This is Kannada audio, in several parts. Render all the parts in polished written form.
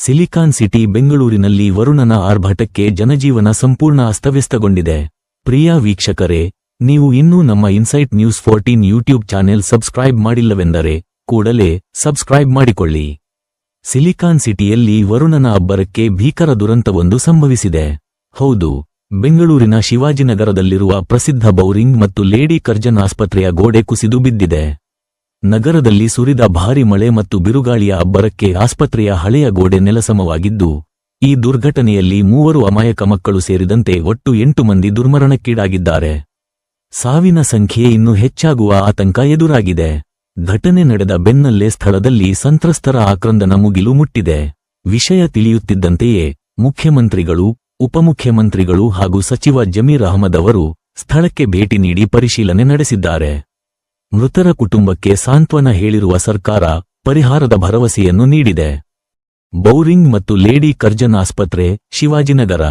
ಸಿಲಿಕಾನ್ ಸಿಟಿ ಬೆಂಗಳೂರಿನಲ್ಲಿ ವರುಣನ ಆರ್ಭಟಕ್ಕೆ ಜನಜೀವನ ಸಂಪೂರ್ಣ ಅಸ್ತವ್ಯಸ್ತಗೊಂಡಿದೆ. ಪ್ರಿಯ ವೀಕ್ಷಕರೇ, ನೀವು ಇನ್ನೂ ನಮ್ಮ Insight News 14 YouTube channel subscribe ಮಾಡಿಲ್ಲವೆಂದರೆ ಕೂಡಲೇ ಸಬ್ಸ್ಕ್ರೈಬ್ ಮಾಡಿಕೊಳ್ಳಿ. ಸಿಲಿಕಾನ್ ಸಿಟಿಯಲ್ಲಿ ವರುಣನ ಅಬ್ಬರಕ್ಕೆ ಭೀಕರ ದುರಂತವೊಂದು ಸಂಭವಿಸಿದೆ. ಹೌದು, ಬೆಂಗಳೂರಿನ ಶಿವಾಜಿನಗರದಲ್ಲಿರುವ ಪ್ರಸಿದ್ಧ ಬೌರಿಂಗ್ ಮತ್ತು ಲೇಡಿ ಕರ್ಜನ್ ಆಸ್ಪತ್ರೆಯ ಗೋಡೆ ಕುಸಿದು ಬಿದ್ದಿದೆ. ನಗರದಲ್ಲಿ ಸುರಿದ ಭಾರಿ ಮಳೆ ಮತ್ತು ಬಿರುಗಾಳಿಯ ಅಬ್ಬರಕ್ಕೆ ಆಸ್ಪತ್ರೆಯ ಹಳೆಯ ಗೋಡೆ ನೆಲಸಮವಾಗಿದ್ದು, ಈ ದುರ್ಘಟನೆಯಲ್ಲಿ 3 ಅಮಾಯಕ ಮಕ್ಕಳು ಸೇರಿದಂತೆ ಒಟ್ಟು 8 ಮಂದಿ ದುರ್ಮರಣಕ್ಕೀಡಾಗಿದ್ದಾರೆ. ಸಾವಿನ ಸಂಖ್ಯೆ ಇನ್ನೂ ಹೆಚ್ಚಾಗುವ ಆತಂಕ ಎದುರಾಗಿದೆ. ಘಟನೆ ನಡೆದ ಬೆನ್ನಲ್ಲೇ ಸ್ಥಳದಲ್ಲಿ ಸಂತ್ರಸ್ತರ ಆಕ್ರಂದನ ಮುಗಿಲು ಮುಟ್ಟಿದೆ. ವಿಷಯ ತಿಳಿಯುತ್ತಿದ್ದಂತೆಯೇ ಮುಖ್ಯಮಂತ್ರಿಗಳು, ಉಪಮುಖ್ಯಮಂತ್ರಿಗಳು ಹಾಗೂ ಸಚಿವ ಜಮೀರ್ ಅಹಮದ್ ಅವರು ಸ್ಥಳಕ್ಕೆ ಭೇಟಿ ನೀಡಿ ಪರಿಶೀಲನೆ ನಡೆಸಿದ್ದಾರೆ. ಮೃತರ ಕುಟುಂಬಕ್ಕೆ ಸಾಂತ್ವನ ಹೇಳಿರುವ ಸರ್ಕಾರ ಪರಿಹಾರದ ಭರವಸೆಯನ್ನು ನೀಡಿದೆ. ಬೌರಿಂಗ್ ಮತ್ತು ಲೇಡಿ ಕರ್ಜನ್ ಆಸ್ಪತ್ರೆ, ಶಿವಾಜಿನಗರ.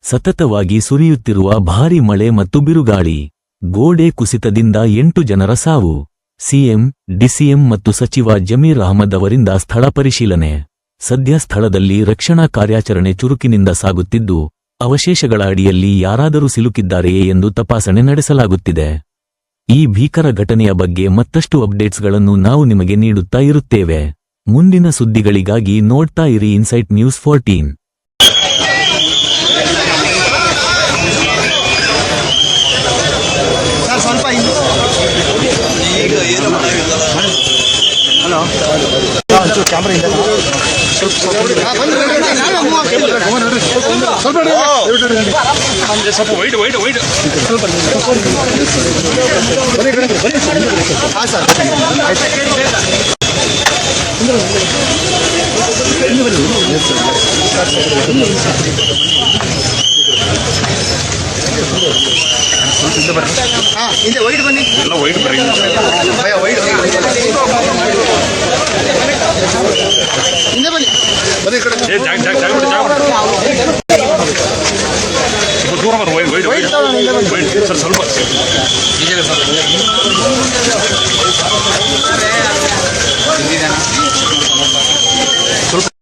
ಸತತವಾಗಿ ಸುರಿಯುತ್ತಿರುವ ಭಾರೀ ಮಳೆ ಮತ್ತು ಬಿರುಗಾಳಿ, ಗೋಡೆ ಕುಸಿತದಿಂದ 8 ಜನರ ಸಾವು. ಸಿಎಂ, ಡಿಸಿಎಂ ಮತ್ತು ಸಚಿವ ಜಮೀರ್ ಅಹಮದ್ ಅವರಿಂದ ಸ್ಥಳ ಪರಿಶೀಲನೆ. ಸದ್ಯ ಸ್ಥಳದಲ್ಲಿ ರಕ್ಷಣಾ ಕಾರ್ಯಾಚರಣೆ ಚುರುಕಿನಿಂದ ಸಾಗುತ್ತಿದ್ದು, ಅವಶೇಷಗಳ ಅಡಿಯಲ್ಲಿ ಯಾರಾದರೂ ಸಿಲುಕಿದ್ದಾರೆಯೇ ಎಂದು ತಪಾಸಣೆ ನಡೆಸಲಾಗುತ್ತಿದೆ. ಈ ಭೀಕರ ಘಟನೆಯ ಬಗ್ಗೆ ಮತ್ತಷ್ಟು ಅಪ್ಡೇಟ್ಸ್ಗಳನ್ನು ನಾವು ನಿಮಗೆ ನೀಡುತ್ತಾ ಇರುತ್ತೇವೆ. ಮುಂದಿನ ಸುದ್ದಿಗಳಿಗಾಗಿ ನೋಡ್ತಾ ಇರಿ ಇನ್ಸೈಟ್ ನ್ಯೂಸ್ 14. ಹಿಂದೆ ವೈಟ್ ಬನ್ನಿ, ಎಲ್ಲ ವೈಟ್ ಬನ್ನಿ, ಹಿಂದೆ ಬನ್ನಿ, ಬನ್ನಿ ಕಡೆ ದೂರ ಬರ್ ವೈಟ್ ವೈಟ್ ವೈಟ್ ಸರ್ ಸ್ವಲ್ಪ